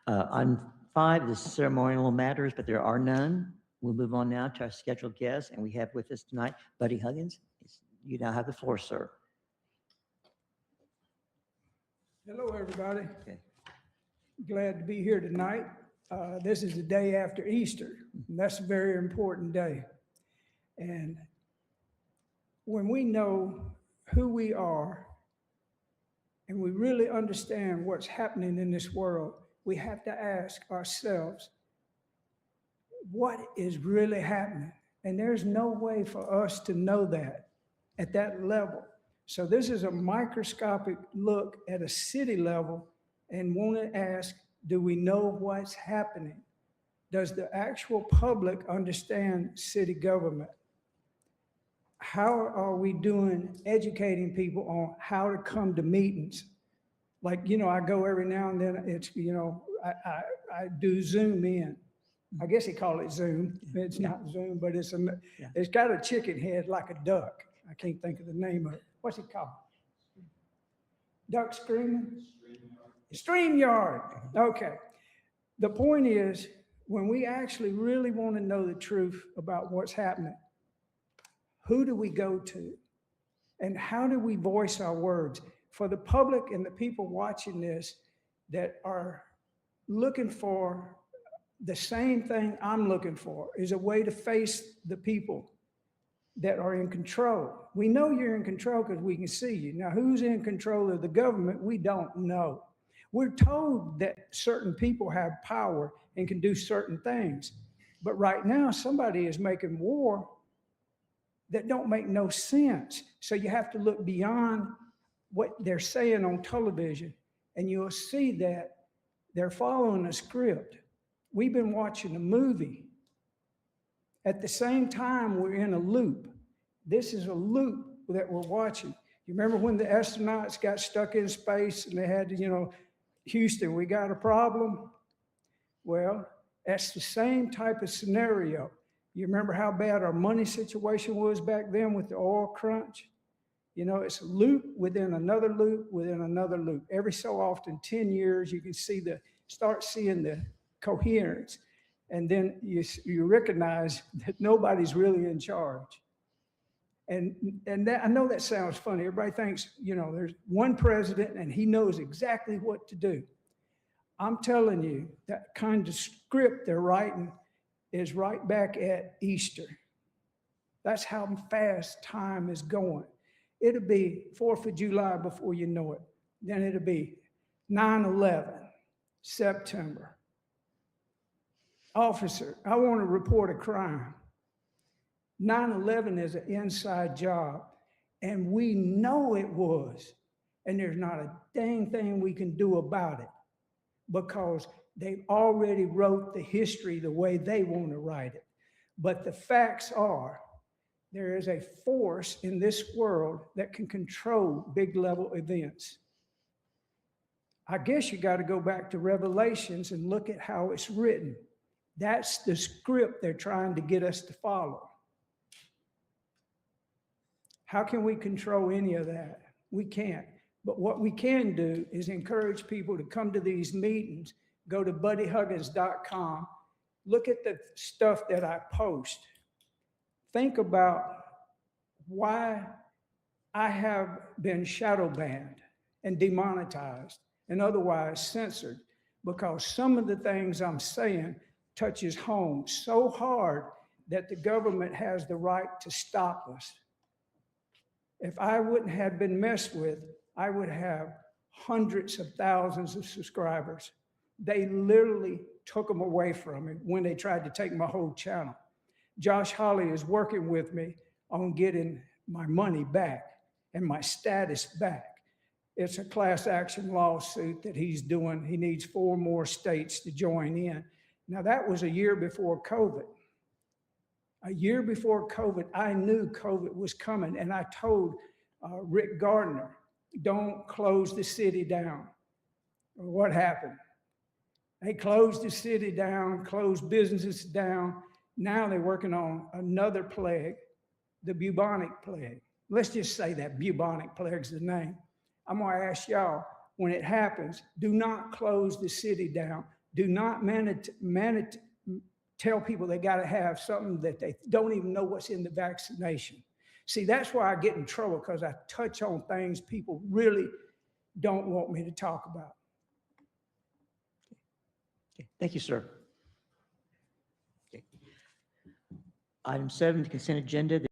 On 5, the ceremonial matters, but there are none. We'll move on now to our scheduled guests, and we have with us tonight Buddy Huggins. You now have the floor, sir. Hello, everybody. Okay. Glad to be here tonight. This is the day after Easter, and that's a very important day. And when we know who we are and we really understand what's happening in this world, we have to ask ourselves, what is really happening? And there's no way for us to know that at that level. So this is a microscopic look at a city level and want to ask, do we know what's happening? Does the actual public understand city government? How are we doing educating people on how to come to meetings? Like, I go every now and then, it's, I do Zoom in. I guess they call it Zoom. It's not Zoom, but it's got a chicken head like a duck. I can't think of the name of it. What's it called? Duck screaming? StreamYard. Okay. The point is, when we actually really want to know the truth about what's happening, who do we go to? And how do we voice our words? For the public and the people watching this that are looking for the same thing I'm looking for, is a way to face the people that are in control. We know you're in control because we can see you. Now, who's in control of the government? We don't know. We're told that certain people have power and can do certain things. But right now, somebody is making war that don't make no sense. So you have to look beyond what they're saying on television, and you'll see that they're following a script. We've been watching a movie. At the same time, we're in a loop. This is a loop that we're watching. You remember when the astronauts got stuck in space and they had to, Houston, we got a problem? Well, that's the same type of scenario. You remember how bad our money situation was back then with the oil crunch? It's a loop within another loop within another loop. Every so often, 10 years, you can start seeing the coherence. And then you recognize that nobody's really in charge. And that, I know that sounds funny. Everybody thinks, there's one president and he knows exactly what to do. I'm telling you, that kind of script they're writing is right back at Easter. That's how fast time is going. It'll be 4th of July before you know it. Then it'll be 9/11, September. Officer, I want to report a crime. 9/11 is an inside job, and we know it was, and there's not a dang thing we can do about it because they've already wrote the history the way they want to write it. But the facts are, there is a force in this world that can control big level events. I guess you got to go back to Revelations and look at how it's written. That's the script they're trying to get us to follow. How can we control any of that? We can't. But what we can do is encourage people to come to these meetings. Go to buddyhuggins.com. Look at the stuff that I post. Think about why I have been shadow banned and demonetized and otherwise censored, because some of the things I'm saying touches home so hard that the government has the right to stop us. If I wouldn't have been messed with, I would have hundreds of thousands of subscribers. They literally took them away from me when they tried to take my whole channel. Josh Hawley is working with me on getting my money back and my status back. It's a class action lawsuit that he's doing. He needs 4 more states to join in. Now, that was a year before COVID. A year before COVID, I knew COVID was coming, and I told Rick Gardner, don't close the city down. What happened? They closed the city down, closed businesses down. Now they're working on another plague, the bubonic plague. Let's just say that bubonic plague is the name. I'm going to ask y'all, when it happens, do not close the city down. do not tell people they got to have something that they don't even know what's in the vaccination. See, that's why I get in trouble, because I touch on things people really don't want me to talk about. Okay, thank you, sir. Okay. Item 7, the consent agenda.